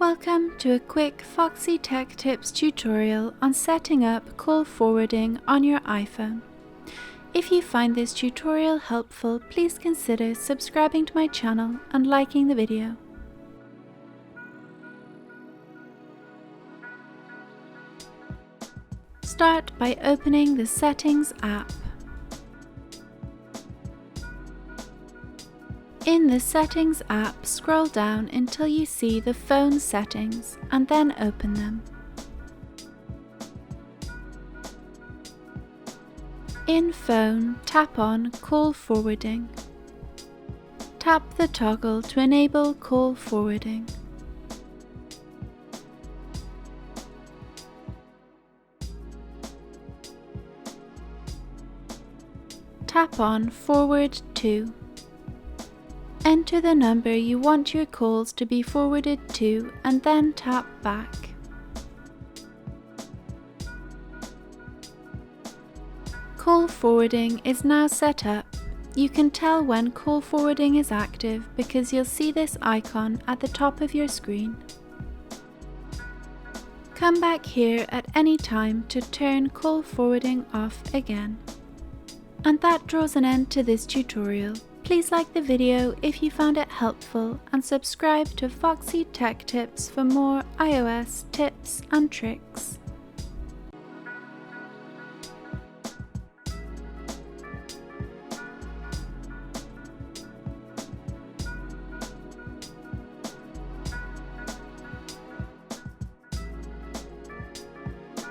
Welcome to a quick Foxy Tech Tips tutorial on setting up call forwarding on your iPhone. If you find this tutorial helpful, please consider subscribing to my channel and liking the video. Start by opening the Settings app. In the Settings app, scroll down until you see the phone settings and then open them. In Phone, tap on Call Forwarding. Tap the toggle to enable call forwarding. Tap on Forward to. Enter the number you want your calls to be forwarded to and then tap back. Call forwarding is now set up. You can tell when call forwarding is active because you'll see this icon at the top of your screen. Come back here at any time to turn call forwarding off again. And that draws an end to this tutorial. Please like the video if you found it helpful and subscribe to Foxy Tech Tips for more iOS tips and tricks.